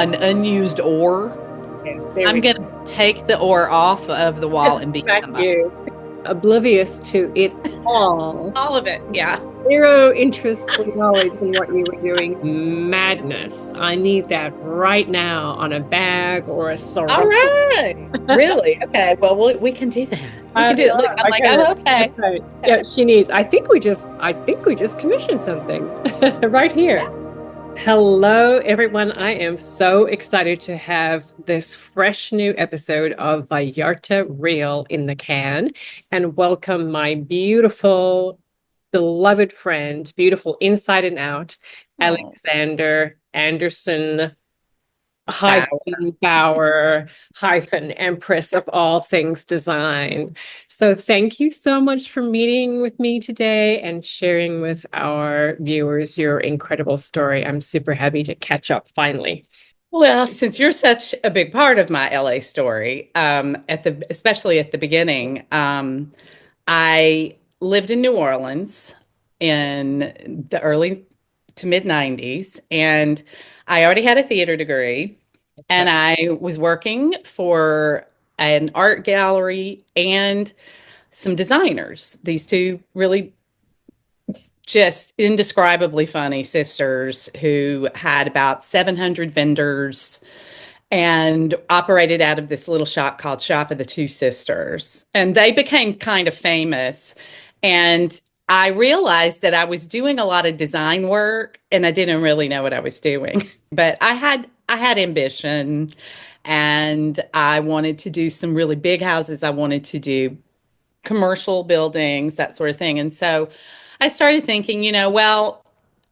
an unused oar. Yes, there I'm we going to take the oar off of the go. wall and beat Back somebody. you. Oblivious to it all. All of it. Yeah. Zero interest or knowledge in what you were doing. Madness. I need that right now on a bag or a All sarong. right. Really? Okay. Well, we can do that. We can do it. Look, Yeah, I'm I like, get it. oh, okay. Okay. Okay. Yeah, she needs. I think we just commissioned something right here. Hello, everyone. I am so excited to have this fresh new episode of Vallarta Real in the can and welcome my beautiful, beloved friend, beautiful inside and out, Oh, Alexander Anderson wow. hyphen Bower hyphen Empress of all things design. So thank you so much for meeting with me today and sharing with our viewers your incredible story. I'm super happy to catch up finally. Well, since you're such a big part of my LA story, especially at the beginning, I lived in New Orleans in the early to mid 90s, and I already had a theater degree, and I was working for an art gallery and some designers. These two really just indescribably funny sisters who had about 700 vendors and operated out of this little shop called Shop of the Two Sisters. And they became kind of famous. And I realized that I was doing a lot of design work and I didn't really know what I was doing. But I had ambition and I wanted to do some really big houses. I wanted to do commercial buildings, that sort of thing. And so I started thinking, well,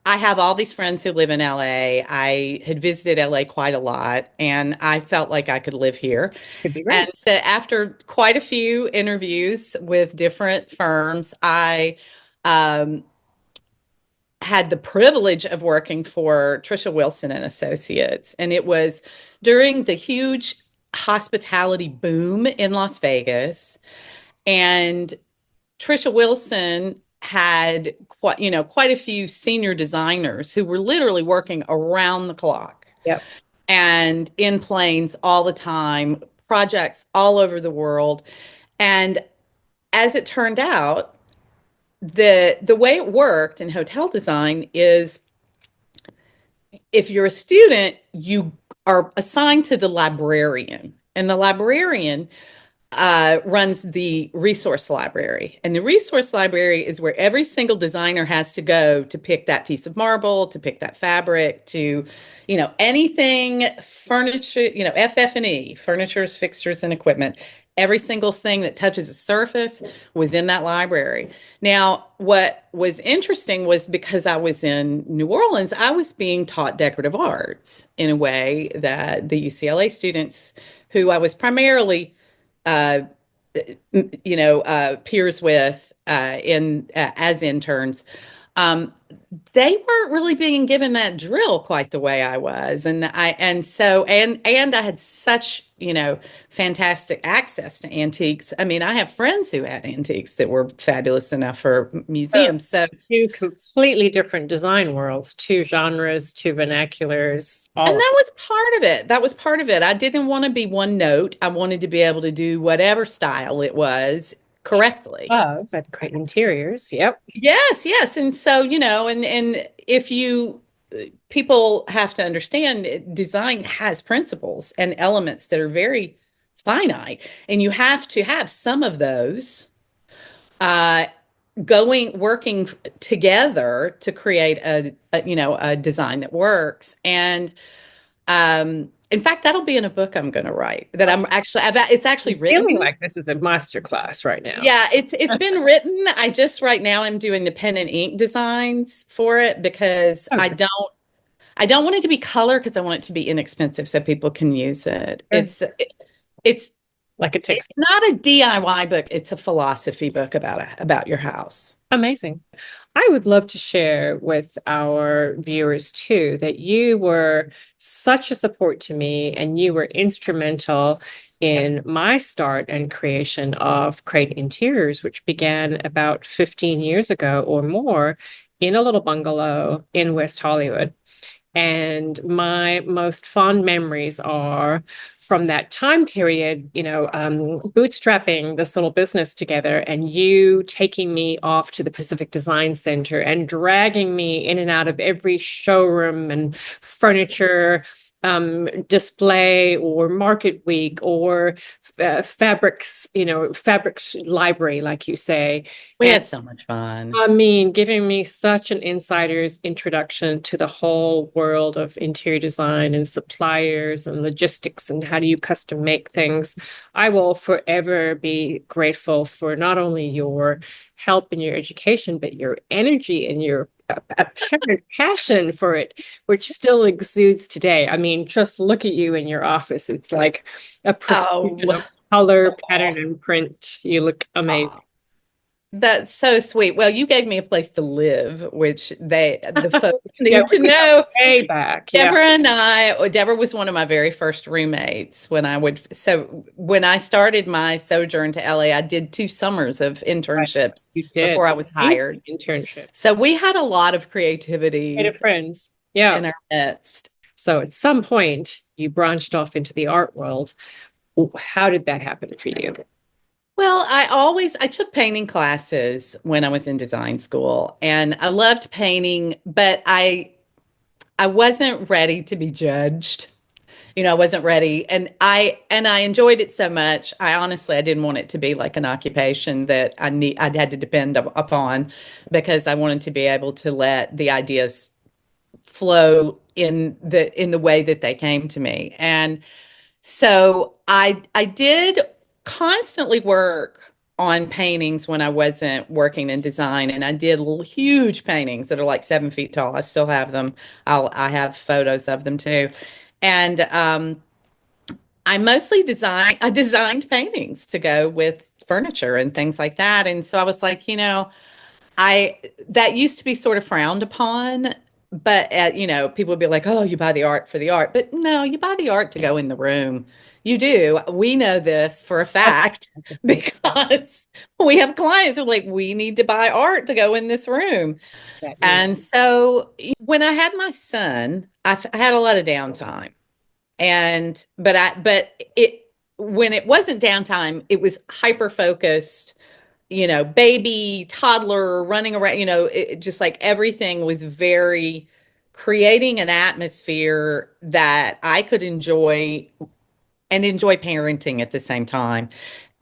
I have all these friends who live in LA. I had visited LA quite a lot and I felt like I could live here. Could be And great. so after quite a few interviews with different firms, I um, had the privilege of working for Trisha Wilson and Associates. And it was during the huge hospitality boom in Las Vegas. And Trisha Wilson had quite a few senior designers who were literally working around the clock Yep. and in planes all the time, projects all over the world. And as it turned out, the way it worked in hotel design is if you're a student, you are assigned to the librarian. And the librarian runs the resource library. And the resource library is where every single designer has to go to pick that piece of marble, to pick that fabric, to, anything furniture, FF&E, furnitures, fixtures, and equipment. Every single thing that touches a surface was in that library. Now, what was interesting was because I was in New Orleans, I was being taught decorative arts in a way that the UCLA students, who I was primarily uh, peers with in as interns, um, they weren't really being given that drill quite the way I was, and I had such fantastic access to antiques. I mean, I have friends who had antiques that were fabulous enough for So museums. So two completely different design worlds, two genres, two vernaculars, and all of that was part of it. That was part of it. I didn't want to be one note. I wanted to be able to do whatever style it was correctly. love at Creighton Interiors. Yep. Yes, yes. And so, and if you people have to understand design has principles and elements that are very finite, and you have to have some of those uh working together to create a design that works. And in fact, that'll be in a book I'm going to write that it's actually Feeling written. like this is a master class right now. Yeah, it's been written. I just right now I'm doing the pen and ink designs for it because Okay. I don't want it to be color because I want it to be inexpensive so people can use it. Sure. It's Like it takes it's not a DIY book, it's a philosophy book about your house. amazing. I would love to share with our viewers too that you were such a support to me and you were instrumental in my start and creation of Crate Interiors, which began about 15 years ago or more in a little bungalow in West Hollywood. And my most fond memories are from that time period, bootstrapping this little business together and you taking me off to the Pacific Design Center and dragging me in and out of every showroom and furniture display or market week or fabrics library, like you say. We And had so much fun. I mean, giving me such an insider's introduction to the whole world of interior design and suppliers and logistics and how do you custom make things. I will forever be grateful for not only your help in your education, but your energy and your apparent passion for it, which still exudes today. I mean, just look at you in your office. It's like a profusion Oh, of color, pattern, oh, and print. You look amazing. oh. That's so sweet. Well, you gave me a place to live, which the folks Yeah, need we to could go know. way back. Yeah. Deborah was one of my very first roommates so when I started my sojourn to LA, I did 2 summers of Right. internships You did. before I was Amazing hired. internship. So we had a lot of creativity Creative friends. Yeah. in our midst. So at some point, you branched off into the art world. How did that happen for you? Well, I took painting classes when I was in design school and I loved painting, but I wasn't ready to be judged. I wasn't ready and I enjoyed it so much. I didn't want it to be like an occupation that I'd had to depend upon because I wanted to be able to let the ideas flow in the way that they came to me. And so I did constantly work on paintings when I wasn't working in design, and I did huge paintings that are like 7 feet tall. I still have them. I have photos of them too, and I mostly design. I designed paintings to go with furniture and things like that. And so I was like, I that used to be sort of frowned upon, but people would be like, "Oh, you buy the art for the art." But no, you buy the art to go in the room. You do. We know this for a fact because we have clients who are like, "We need to buy art to go in this room." That means And so when I had my son, I had a lot of downtime. And but it when it wasn't downtime, it was hyper focused, baby, toddler running around, just like everything was very creating an atmosphere that I could enjoy and enjoy parenting at the same time.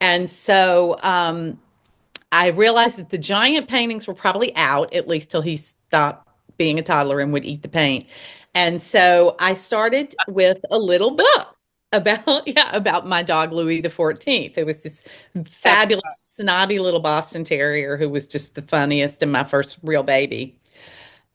And so I realized that the giant paintings were probably out, at least till he stopped being a toddler and would eat the paint. And so I started with a little book about, yeah, about my dog Louis the 14th. It was this that's fabulous, snobby little Boston Terrier who was just the funniest and my first real baby.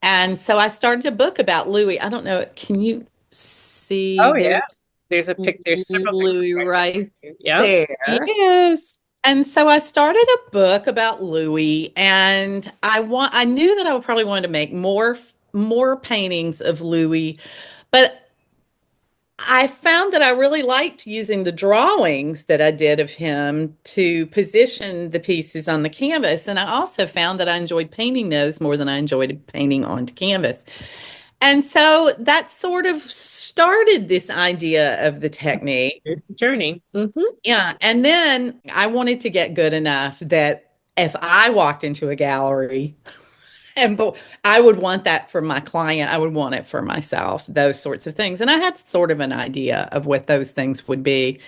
And so I started a book about Louis. I don't know, can you see oh yeah. there There's a pic. There's several pictures Louis right right there. Yep. there? Yes. And so I started a book about Louis, and I knew that I would probably want to make more paintings of Louis, but I found that I really liked using the drawings that I did of him to position the pieces on the canvas. And I also found that I enjoyed painting those more than I enjoyed painting onto canvas. And so that sort of started this idea of the technique. There's the journey. Yeah. And then I wanted to get good enough that if I walked into a gallery, but I would want that for my client, I would want it for myself, those sorts of things. And I had sort of an idea of what those things would be.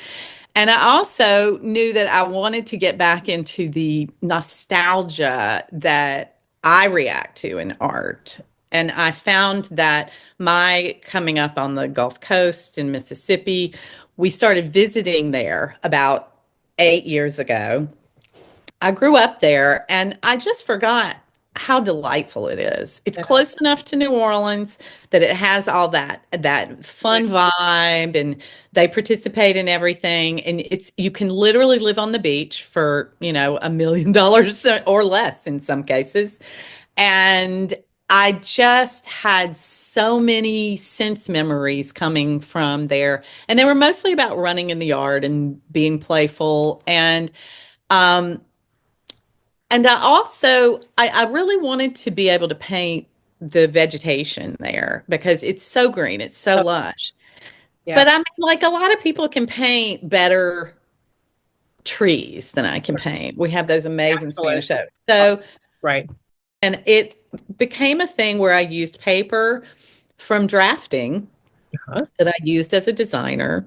And I also knew that I wanted to get back into the nostalgia that I react to in art. And I found that my coming up on the Gulf Coast in Mississippi, we started visiting there about 8 years ago. I grew up there and I just forgot how delightful it is. It's close enough to New Orleans that it has all that fun vibe and they participate in everything and it's you can literally live on the beach for, $1 million or less in some cases. And I just had so many sense memories coming from there. And they were mostly about running in the yard and being playful. Um, and I really wanted to be able to paint the vegetation there because it's so green, it's so Oh, lush. yeah, But I mean, like a lot of people can paint better trees than I can paint. We have those amazing excellent. Spanish oaks. Oh, So, that's right. and it became a thing where I used paper from drafting Huh? that I used as a designer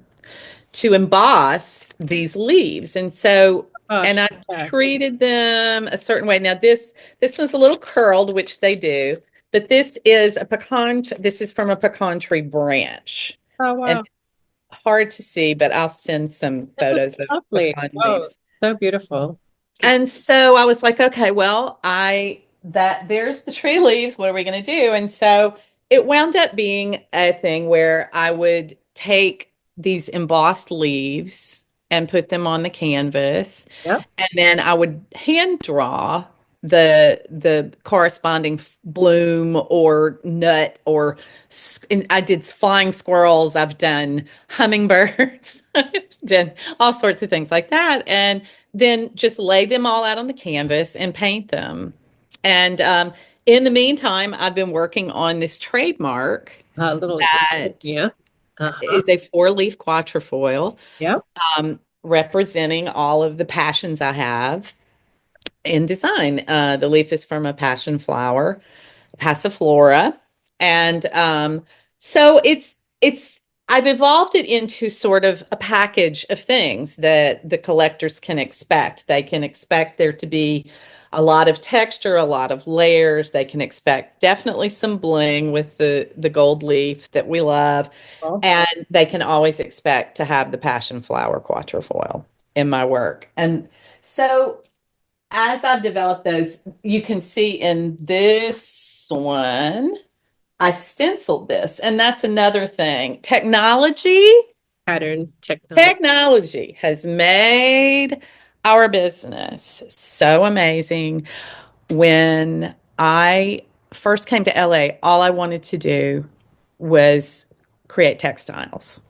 to emboss these leaves. And so, and Gosh, I yeah. treated them a certain way. Now this one's a little curled, which they do, but this is a pecan, this is from a pecan tree branch. Oh, And wow. hard to see, but I'll send some This is photos of lovely. pecan Oh, leaves. so beautiful. And so I was like, okay, well, I that there's the tree leaves. What are we going to do? And so it wound up being a thing where I would take these embossed leaves and put them on the canvas, Yep. and then I would hand draw the corresponding bloom or nut or and I did flying squirrels, I've done hummingbirds, I've done all sorts of things like that, and then just lay them all out on the canvas and paint them. And in the meantime, I've been working on this trademark A little, that yeah. Uh-huh. is a four-leaf quatrefoil Yep. representing all of the passions I have in design. The leaf is from a passion flower, Passiflora, and so it's I've evolved it into sort of a package of things that the collectors can expect. They can expect there to be a lot of texture, a lot of layers. They can expect definitely some bling with the gold leaf that we love, Well, and they can always expect to have the passion flower quatrefoil in my work. And so as I've developed those, you can see in this one, I stenciled this, and that's another thing. pattern technology. Technology has made our business so amazing. When I first came to LA, all I wanted to do was create textiles.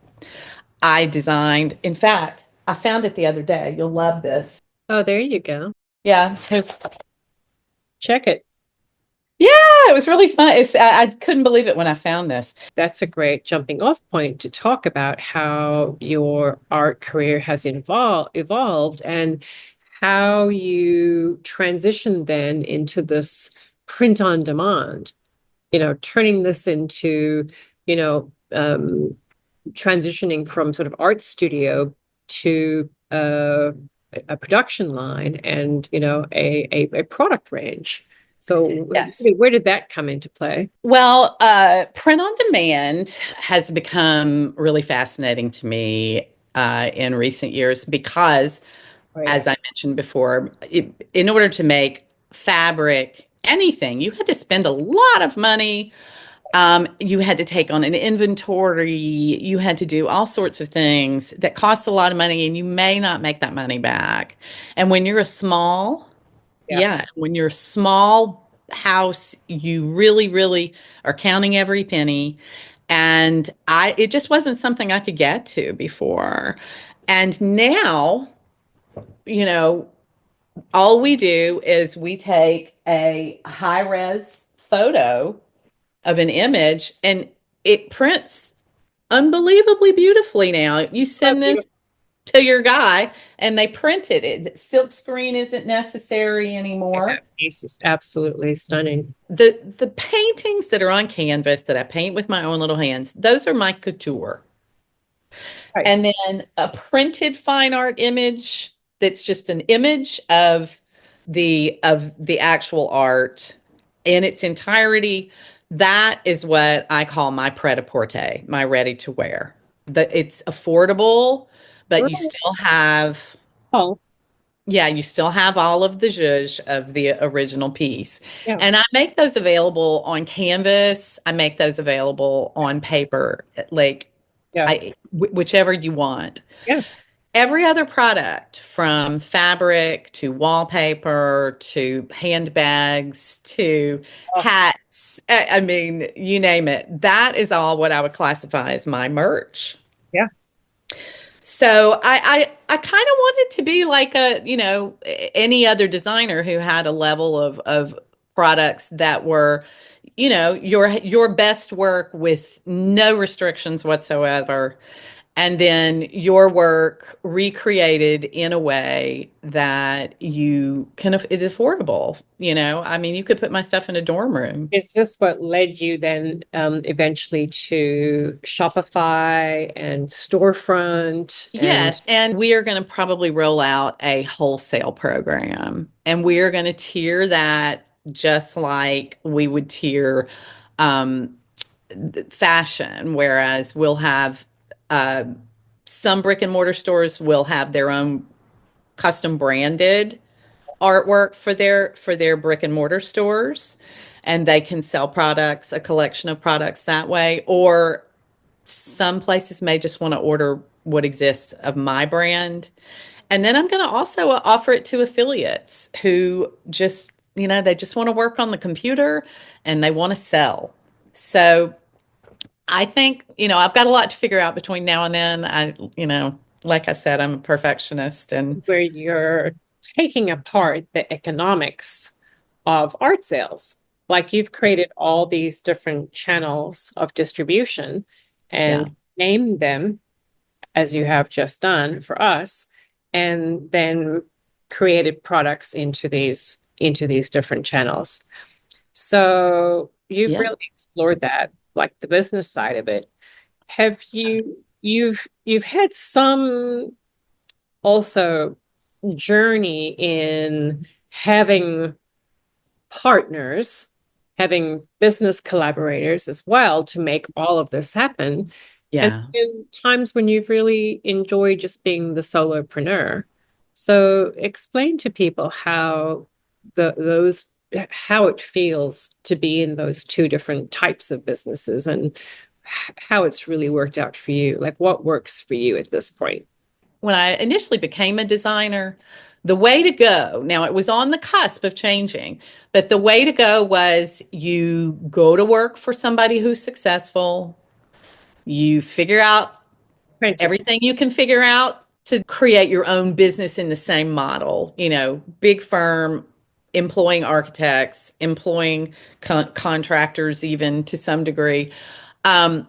I designed, in fact, I found it the other day. You'll love this. Oh, there you go. Yeah, Check it. yeah, it was really fun. I couldn't believe it when I found this. That's a great jumping off point to talk about how your art career has evolved and how you transitioned then into this print on demand, turning this into, you know, transitioning from sort of art studio to a production line and, a product range. So Yes. where did that come into play? Well, print on demand has become really fascinating to me in recent years because, Right. as I mentioned before, in order to make fabric anything, you had to spend a lot of money. You had to take on an inventory. You had to do all sorts of things that cost a lot of money, and you may not make that money back. And when you're a small Yeah. Yeah, when you're a small house, you really, really are counting every penny. And it just wasn't something I could get to before. And now, you know, all we do is we take a high res photo of an image and it prints unbelievably beautifully now. You Oh, send this beautiful. to your guy and they print it. Silk screen isn't necessary Yeah, anymore. that piece is absolutely stunning. The paintings that are on canvas that I paint with my own little hands, those are my couture. Right. And then a printed fine art image that's just an image of the actual art in its entirety. That is what I call my pret-a-porter, my ready to wear. It's affordable, but you Right. still have Oh, yeah, you still have all of the zhuzh of the original piece. yeah, And I make those available on canvas. I make those available on paper, like yeah, whichever you want. yeah. Every other product, from fabric to wallpaper to handbags to Oh, hats, I mean, you name it. That is all what I would classify as my merch. yeah. So I kind of wanted to be like any other designer who had a level of products that were, your best work with no restrictions whatsoever, and then your work recreated in a way that is affordable. I mean, you could put my stuff in a dorm room. Is this what led you then eventually to Shopify and storefront and Yes, and we are going to probably roll out a wholesale program, and we are going to tier that just like we would tier um, fashion, whereas we'll have uh, some brick and mortar stores will have their own custom branded artwork for their brick and mortar stores, and they can sell products, a collection of products that way, or some places may just want to order what exists of my brand. And then I'm going to also offer it to affiliates who just, they just want to work on the computer and they want to sell. So I think, I've got a lot to figure out between now and then. Like I said, I'm a perfectionist and where you're taking apart the economics of art sales? Like you've created all these different channels of distribution yeah, and named them as you have just done for us, and then created products into these different channels. So you've yeah, really explored that, like the business side of it. Have you've had some also journey in having partners, having business collaborators as well to make all of this happen. And yeah. in times when you've really enjoyed just being the solopreneur. So explain to people those how it feels to be in those two different types of businesses and how it's really worked out for you. Like what works for you at this point? When I initially became a designer, the way to go, now it was on the cusp of changing, but the way to go was you go to work for somebody who's successful, you figure out Apprentice. everything you can figure out to create your own business in the same model, big firm, employing architects, employing contractors, even to some degree. Um,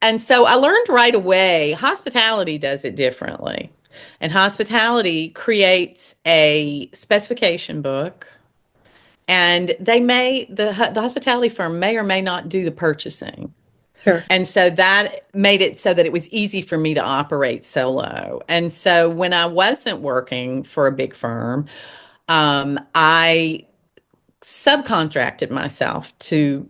and so I learned right away, hospitality does it differently. And hospitality creates a specification book, and the hospitality firm may or may not do the purchasing. Sure. And so that made it so that it was easy for me to operate solo. And so when I wasn't working for a big firm, I subcontracted myself to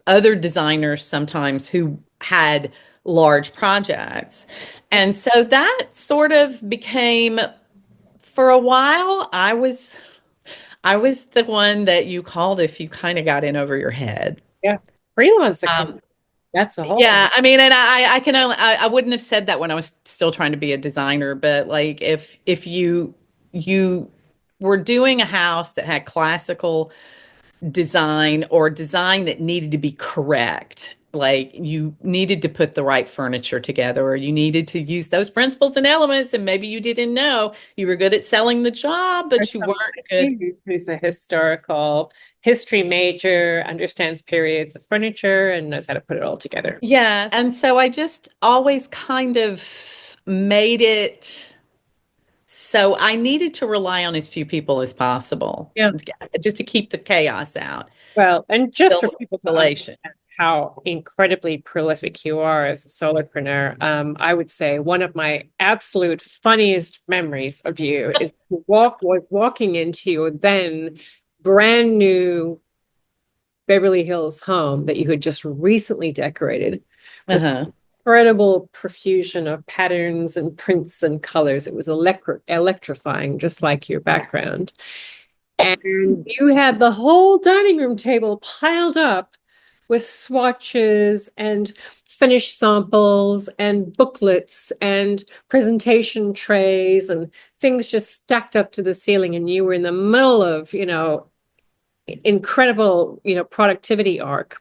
other designers sometimes who had large projects. And so that sort of became, for a while, I was the one that you called if you kind of got in over your head. Yeah. Freelance Um, accounting. That's a whole. yeah, I mean, and I can only I wouldn't have said that when I was still trying to be a designer, but like if you were doing a house that had classical design or design that needed to be correct. Like you needed to put the right furniture together, or you needed to use those principles and elements, and maybe you didn't know you were good at selling the job, Or but you someone weren't like good. you who's a historical history major, understands periods of furniture, and knows how to put it all together. Yeah. And so I just always kind of made it so I needed to rely on as few people as possible Yeah. just to keep the chaos out. Well, and just for Build people to relation. understand how incredibly prolific you are as a solopreneur, I would say one of my absolute funniest memories of you is walking into your then brand new Beverly Hills home that you had just recently decorated with Uh-huh. incredible profusion of patterns and prints and colors. It was electrifying, just like your background. And you had the whole dining room table piled up with swatches and finished samples and booklets and presentation trays and things just stacked up to the ceiling. And you were in the middle of, incredible, productivity arc.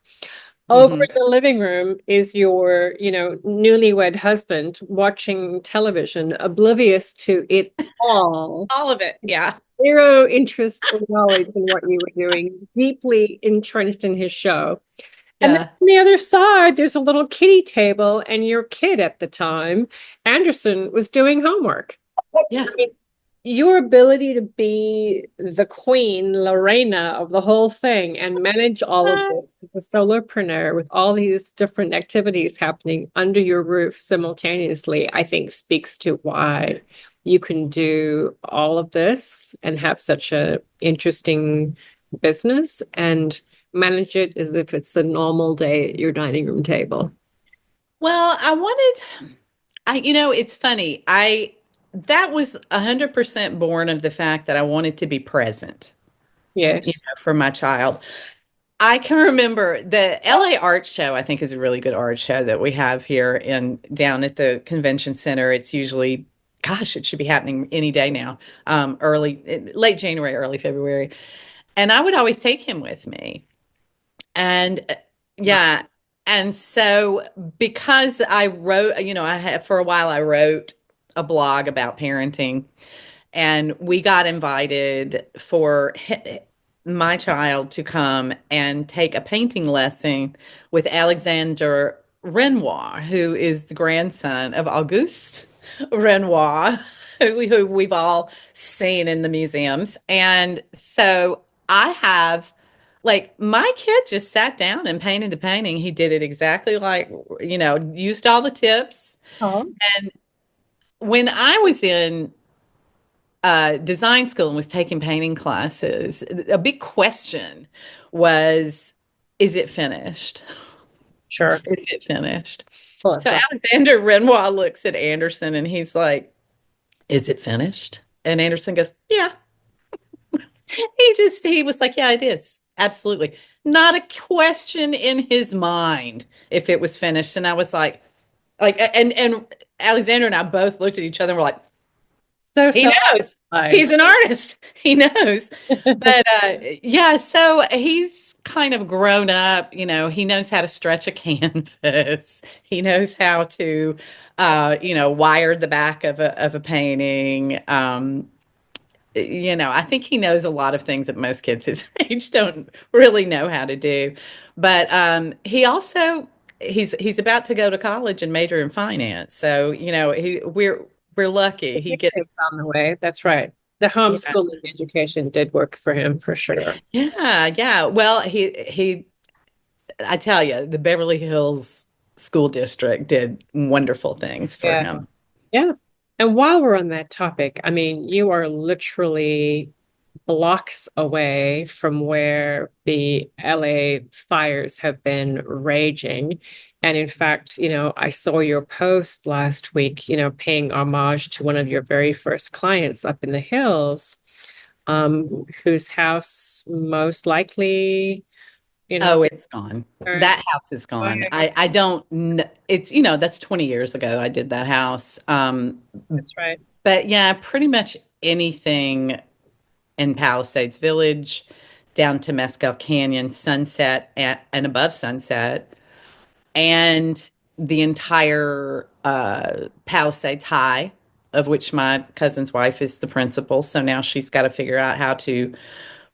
Over Hmm. in the living room is your, newlywed husband watching television, oblivious to it all, All of it. Yeah. zero interest or knowledge in what you were doing, deeply entrenched in his show. And then Yeah. on the other side, there's a little kiddie table, and your kid at the time, Anderson, was doing homework. Yeah. I mean, your ability to be the queen, Lorena of the whole thing and manage all of this as a solopreneur with all these different activities happening under your roof simultaneously, I think speaks to why you can do all of this and have such a interesting business and manage it as if it's a normal day at your dining room table. Well, it's funny. That was 100% born of the fact that I wanted to be present, Yes. for my child. I can remember the LA Art Show, I think is a really good art show that we have here in down at the convention center. It's usually, gosh, it should be happening any day now. Late January, early February. And I would always take him with me. And yeah, and so because I wrote, I had for a while I wrote a blog about parenting, and we got invited for my child to come and take a painting lesson with Alexander Renoir, who is the grandson of Auguste Renoir, who we've all seen in the museums. And so I have, like, my kid just sat down and painted the painting. He did it exactly like, used all the tips. Oh, And when I was in design school and was taking painting classes, a big question was, is it finished? sure. Is it finished? Well, So that's right. Alexander Renoir looks at Anderson and he's like, is it finished? And Anderson goes, yeah. He was like, yeah, it is. Absolutely. Not a question in his mind if it was finished. And I was and Alexander and I both looked at each other and were like, So he knows. self-satisfied. He's an artist. He knows. But yeah, so he's kind of grown up, he knows how to stretch a canvas. He knows how to wire the back of a painting. I think he knows a lot of things that most kids his age don't really know how to do. But he's about to go to college and major in finance. So, we're lucky. He gets. It's on the way. That's right. The Yeah. homeschooling education did work for him for sure. Yeah, yeah. Well, I tell you, the Beverly Hills School District did wonderful things for Yeah. him. Yeah. And while we're on that topic, I mean, you are literally blocks away from where the LA fires have been raging. And in fact, I saw your post last week, paying homage to one of your very first clients up in the hills, whose house most likely, Oh, it's gone. burned. That house is Oh, gone. yeah, I don't kn- It's, that's 20 years ago I did that house. that's right. But yeah, pretty much anything in Palisades Village down to Mescal Canyon, Sunset and above Sunset, and the entire Palisades High, of which my cousin's wife is the principal. So now she's got to figure out how to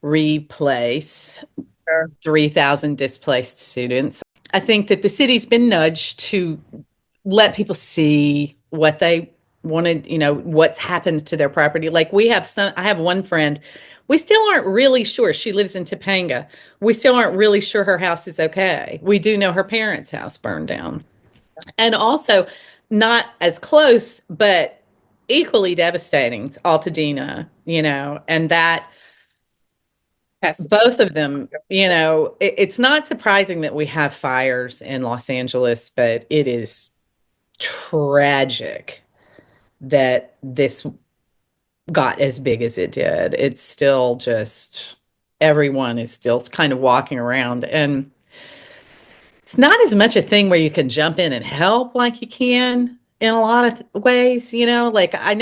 replace Sure. 3,000 displaced students. I think that the city's been nudged to let people see what they wanted, what's happened to their property. Like I have one friend, we still aren't really sure. She lives in Topanga. We still aren't really sure her house is okay. We do know her parents' house burned down. And also, not as close, but equally devastating, Altadena, and that Pasadena. both of them, it's not surprising that we have fires in Los Angeles, but it is tragic that this got as big as it did. It's still just, everyone is still kind of walking around. And it's not as much a thing where you can jump in and help like you can in a lot of ways, like I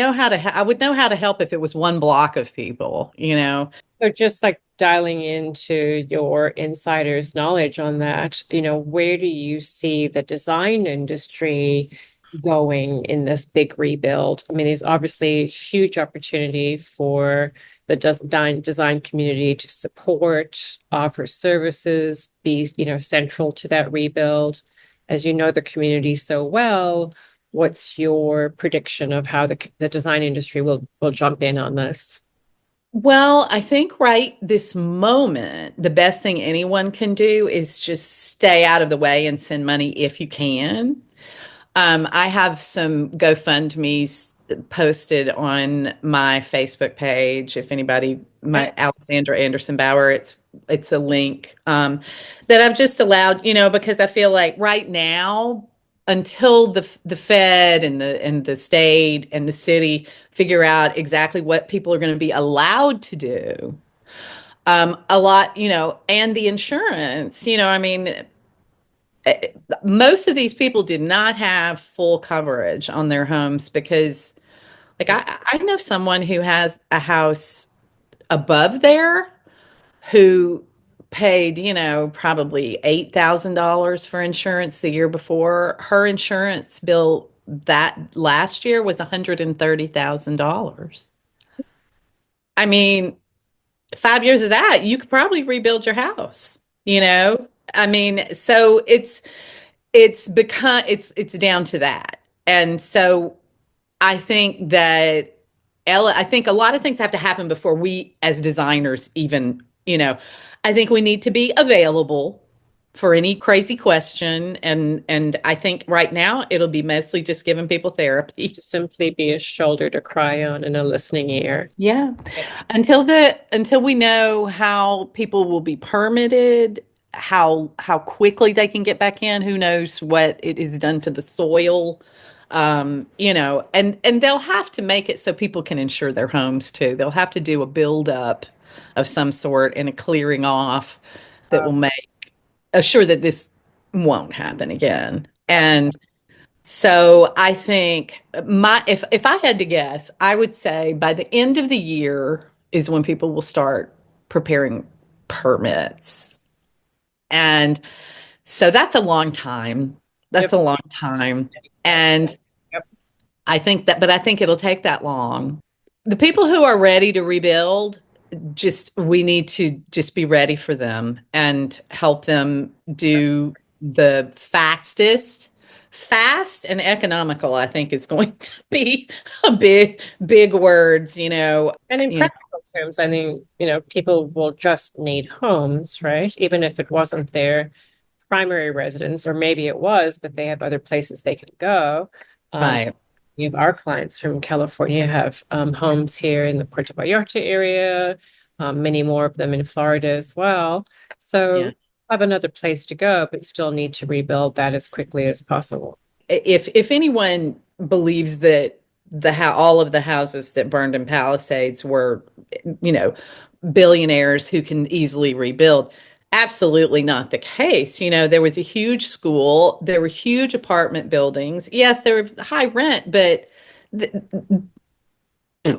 would know how to help if it was one block of people. So just like dialing into your insider's knowledge on that, where do you see the design industry going in this big rebuild? I mean, there's obviously huge opportunity for the design community to support, offer services, be, central to that rebuild. As you know the community so well, what's your prediction of how the design industry will jump in on this? Well, I think right this moment, the best thing anyone can do is just stay out of the way and send money if you can. I have some GoFundMe's posted on my Facebook page. If anybody, Okay. my Alexandra Anderson Bower, it's a link that I've just allowed, because I feel like right now, until the Fed and the state and the city figure out exactly what people are going to be allowed to do, a lot, and the insurance, I mean, most of these people did not have full coverage on their homes because like I know someone who has a house above there who paid, probably $8,000 for insurance the year before. Her insurance bill that last year was $130,000. I mean, 5 years of that, you could probably rebuild your house, you know? I mean, so it's down to that. And so I think that Ella, I think a lot of things have to happen before we as designers even, I think we need to be available for any crazy question. And I think right now it'll be mostly just giving people therapy. To simply be a shoulder to cry on and a listening ear. Yeah. Until we know how people will be permitted, how quickly they can get back in, who knows what it is done to the soil. And they'll have to make it so people can insure their homes too. They'll have to do a build up of some sort and a clearing off that will make assure that this won't happen again. And so I think if I had to guess, I would say by the end of the year is when people will start preparing permits. And so that's a long time. That's Yep. a long time. And Yep. but I think it'll take that long. The people who are ready to rebuild, we need to just be ready for them and help them do the fast and economical, I think is going to be a big words, And in practical terms, I think, people will just need homes, right? Even if it wasn't their primary residence, or maybe it was, but they have other places they can go. Um, right. our clients from California have homes here in the Puerto Vallarta area, many more of them in Florida as well. So Yeah. have another place to go, but still need to rebuild that as quickly as possible. If anyone believes that all of the houses that burned in Palisades were, you know, billionaires who can easily rebuild, absolutely not the case. There was a huge school, there were huge apartment buildings. Yes, they were high rent, but th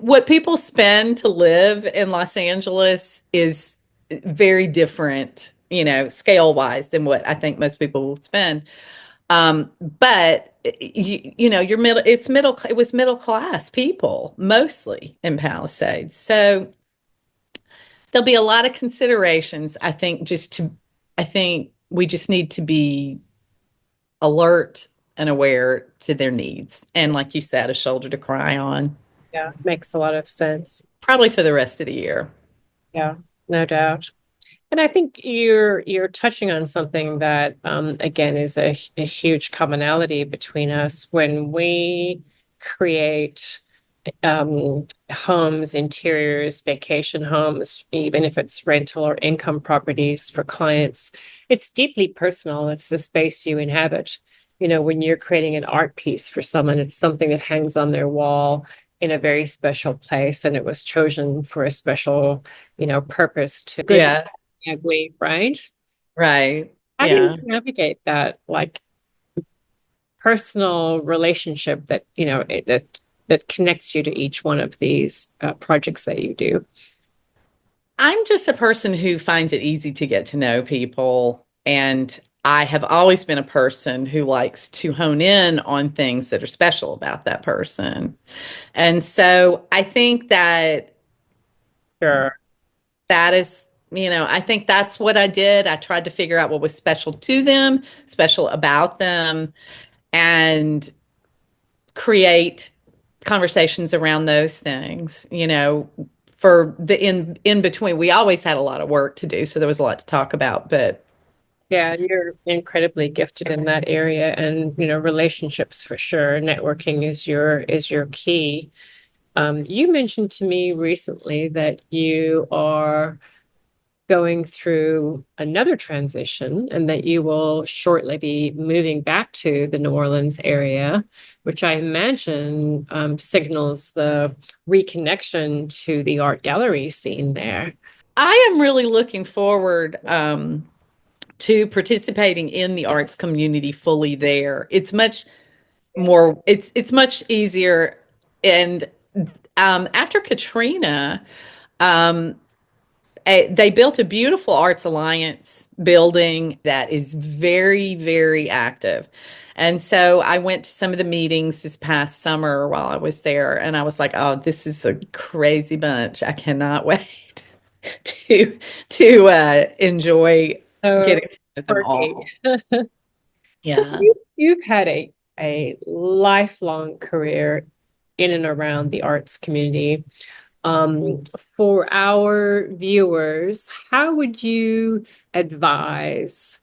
what people spend to live in Los Angeles is very different, scale wise than what I think most people will spend. But you're it was middle class people mostly in Palisades. So there'll be a lot of considerations. I think we just need to be alert and aware to their needs. And like you said, a shoulder to cry on, Yeah, makes a lot of sense. probably for the rest of the year. Yeah, no doubt. And I think you're touching on something that again is a huge commonality between us when we create homes, interiors, vacation homes, even if it's rental or income properties for clients. It's deeply personal. It's the space you inhabit. When you're creating an art piece for someone, it's something that hangs on their wall in a very special place, and it was chosen for a special, purpose to good Yeah, ugly, right? right. How do you Yeah. navigate that, like, personal relationship that that connects you to each one of these projects that you do? I'm just a person who finds it easy to get to know people. And I have always been a person who likes to hone in on things that are special about that person. And so I think that Sure. That is, I think that's what I did. I tried to figure out what was special to them, special about them, and create conversations around those things, for the in between. We always had a lot of work to do, so there was a lot to talk about, but Yeah, you're incredibly gifted in that area and relationships for sure. Networking is your key. You mentioned to me recently that you are going through another transition and that you will shortly be moving back to the New Orleans area, which I imagine signals the reconnection to the art gallery scene there. I am really looking forward to participating in the arts community fully there. It's much more, it's much easier. And after Katrina, um, they built a beautiful Arts Alliance building that is very, very active. And so I went to some of the meetings this past summer while I was there, and I was like, "Oh, this is a crazy bunch. I cannot wait to enjoy So getting to know them quirky. all." So Yeah. you've had a lifelong career in and around the arts community. Um, for our viewers, how would you advise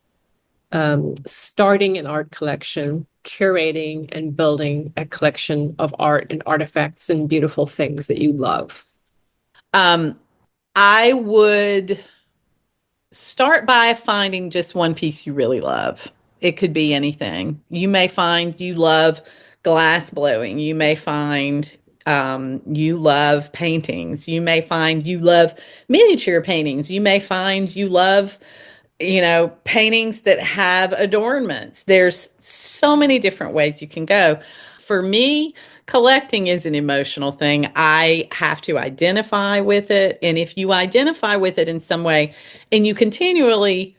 starting an art collection, curating and building a collection of art and artifacts and beautiful things that you love? Um, I would start by finding just one piece you really love. It could be anything. You may find you love glass blowing. You may find you love paintings. You may find you love miniature paintings. You may find you love, paintings that have adornments. There's so many different ways you can go. For me, collecting is an emotional thing. I have to identify with it. And if you identify with it in some way and you continually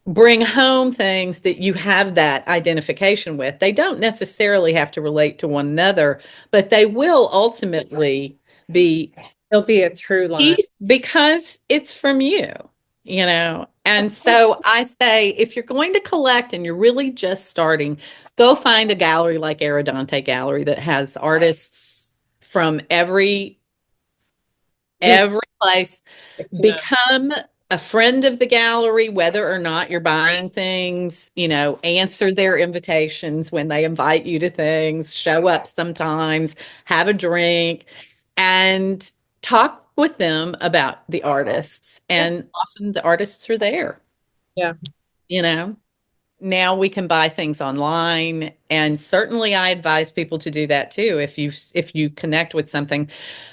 bring home things that you have that identification with, they don't necessarily have to relate to one another, but they will ultimately be There'll be a through line. peace because it's from you, And so I say, if you're going to collect and you're really just starting, go find a gallery like Aerodante Gallery that has artists from Mm, every place. good to know. Become a friend of the gallery, whether or not you're buying things, answer their invitations when they invite you to things, show up sometimes, have a drink, and talk with them about the artists. Yeah. And often the artists are there, Yeah. you know. Now we can buy things online, and certainly I advise people to do that too if you connect with something.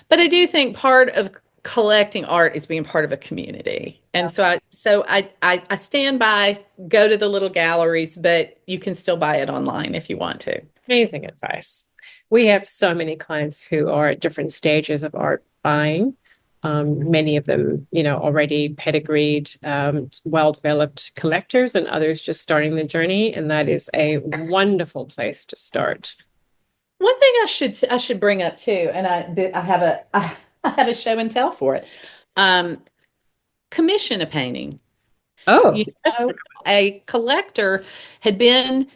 But I do think part of collecting art is being part of a community. And so I stand by, go to the little galleries, but you can still buy it online if you want to. Amazing advice. We have so many clients who are at different stages of art buying. Many of them, already pedigreed, well-developed collectors, and others just starting the journey. And that is a wonderful place to start. One thing I should bring up too, and I have I have a show and tell for it. Um, Commission a painting. Oh, You yes. know, a collector had been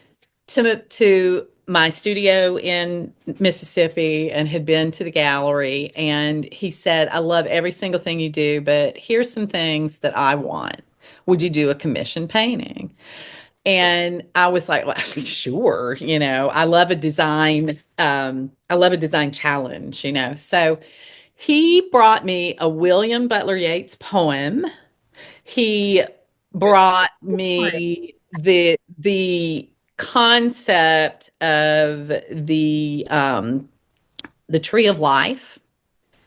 to my studio in Mississippi and had been to the gallery, and he said, "I love every single thing you do, but here's some things that I want. Would you do a commission painting?" And I was like, "Well, sure, I love a design challenge, So he brought me a William Butler Yeats poem. He brought me the concept of the tree of life,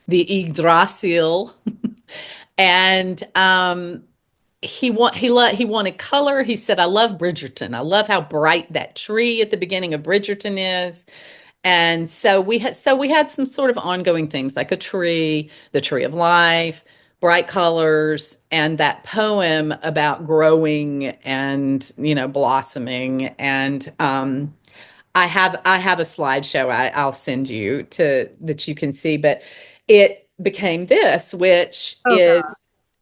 the Yggdrasil, and he wanted color. He said, "I love Bridgerton. I love how bright that tree at the beginning of Bridgerton is." And so we had some sort of ongoing things like a tree, the tree of life, bright colors, and that poem about growing and blossoming. And I have a slideshow I'll send you to that you can see, but it became this, which Oh God,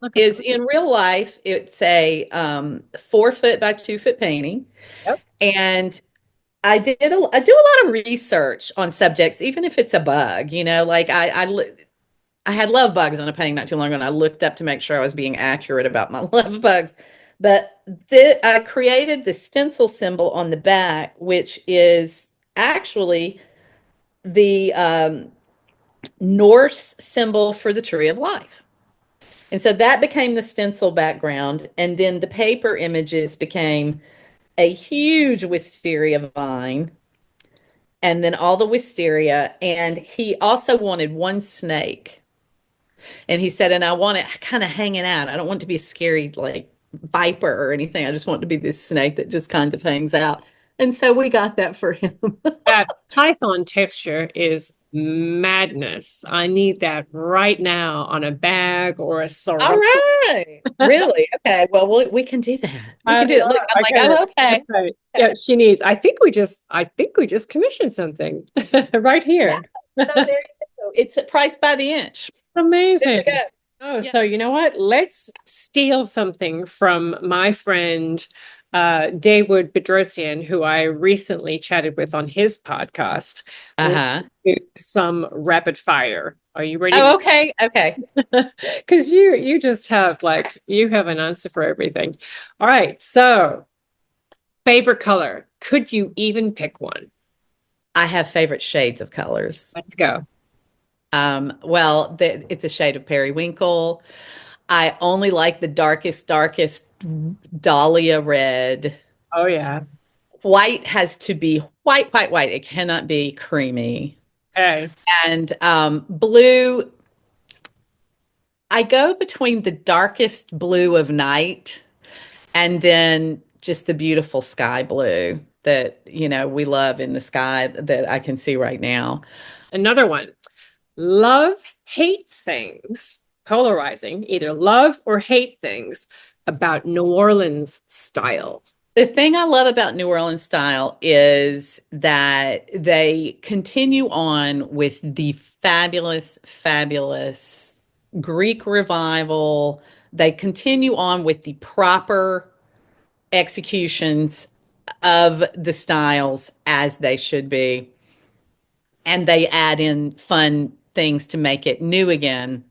look at is in real life, it's a 4 foot by 2 foot painting. that. And I do a lot of research on subjects, even if it's a bug, like I had love bugs on a painting not too long ago, and I looked up to make sure I was being accurate about my love bugs. But I created the stencil symbol on the back, which is actually the Norse symbol for the tree of life. And so that became the stencil background. And then the paper images became a huge wisteria vine and then all the wisteria. And he also wanted one snake. And he said, and I want it kind of hanging out. I don't want it to be a scary, like, viper or anything. I just want it to be this snake that just kind of hangs out. And so we got that for him. That Python texture is madness. I need that right now on a bag or a All sarong. right. Really? Okay. Well, we can do that. We can do it. Look, I'm like, Okay. oh, okay. Okay. Okay. Yeah, she needs. I think we just commissioned something right Yeah. here. So there you go. It's priced by the inch. Good to go. Amazing. Oh, Yeah. so you know what? Let's steal something from my friend Dawood Bedrosian, who I recently chatted with on his podcast. We'll Uh-huh. do some rapid fire. Are you ready? Oh, okay. Okay. Because you just have you have an answer for everything. All right. So, favorite color. Could you even pick one? I have favorite shades of colors. Let's go. Well, it's a shade of periwinkle. I only like the darkest dahlia red. Oh yeah. White has to be white. It cannot be creamy. Okay. And blue, I go between the darkest blue of night and then just the beautiful sky blue that, we love in the sky that I can see right now. Another one. Love, hate things. Polarizing. Either love or hate things about New Orleans style. The thing I love about New Orleans style is that they continue on with the fabulous Greek revival. They continue on with the proper executions of the styles as they should be. And they add in fun things to make it new again.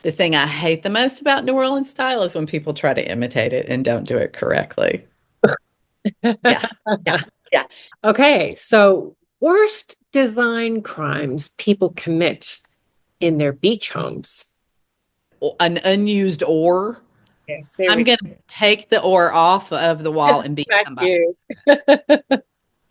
The thing I hate the most about New Orleans style is when people try to imitate it and don't do it correctly. Yeah, yeah, yeah. Okay, so worst design crimes people commit in their beach homes. An unused oar. Yes, there I'm we going to take the oar off of the go. wall and beat Thank somebody. you.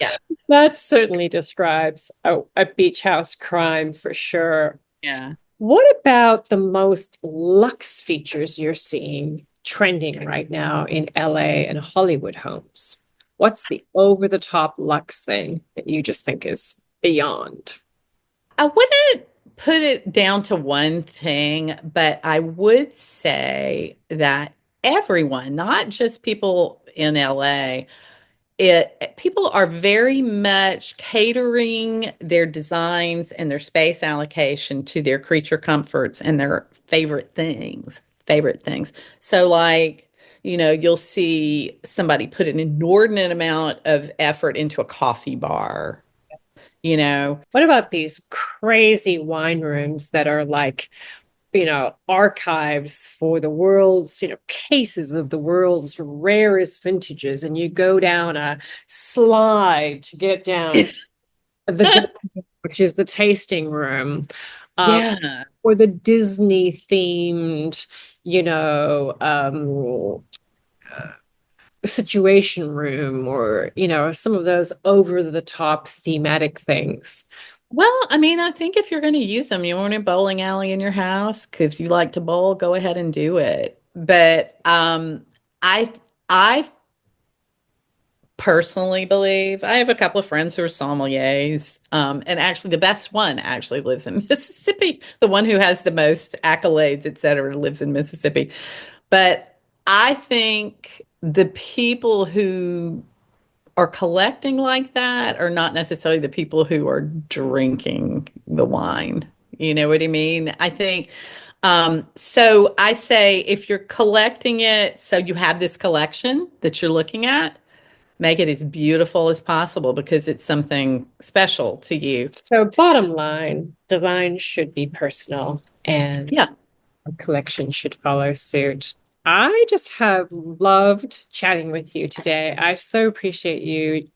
Yeah, That certainly describes a beach house crime for sure. yeah. What about the most luxe features you're seeing trending right now in LA and Hollywood homes? What's the over-the-top luxe thing that you just think is beyond? I wouldn't put it down to one thing, but I would say that everyone, not just people in LA, people are very much catering their designs and their space allocation to their creature comforts and their favorite things. So like, you'll see somebody put an inordinate amount of effort into a coffee bar, you know. What about these crazy wine rooms that are archives for the world's, cases of the world's rarest vintages, and you go down a slide to get down the which is the tasting room, um, Yeah. or the Disney themed, you know, situation room, or some of those over the top thematic things. Well, I mean, I think if you're going to use them, you want a bowling alley in your house, 'cause if you like to bowl, go ahead and do it. But I I personally believe I have a couple of friends who are sommeliers, and actually the best one actually lives in Mississippi. The one who has the most accolades, et cetera, lives in Mississippi. But I think the people who are collecting like that are not necessarily the people who are drinking the wine. You know what I mean? I think so I say if you're collecting it, so you have this collection that you're looking at, make it as beautiful as possible because it's something special to you. So, bottom line, design should be personal and Yeah. a collection should follow suit. I just have loved chatting with you today. I so appreciate you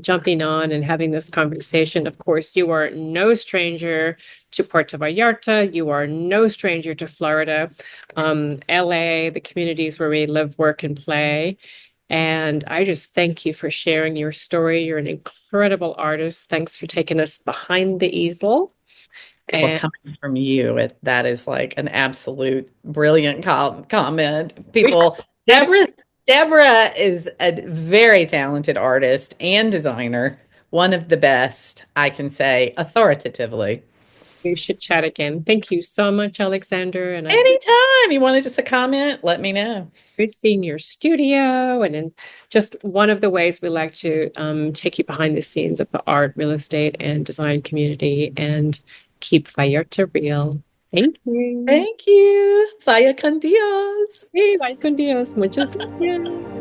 jumping on and having this conversation. Of course, you are no stranger to Puerto Vallarta. You are no stranger to Florida, LA, the communities where we live, work, and play. And I just thank you for sharing your story. You're an incredible artist. Thanks for taking us behind the easel. Well, And coming from you, that is like an absolute brilliant comment. we People, had Deborah is a very talented artist and designer, one of the best, I can say authoritatively. we should chat again. Thank you so much, Alexander. And I Anytime you wanted just a comment, let me know. We've seen your studio, and in just one of the ways we like to take you behind the scenes of the art, real estate, and design community and keep Vallarta real. Thank you. Thank you. Vaya con Dios. Hey, bye con Dios. Muchas gracias.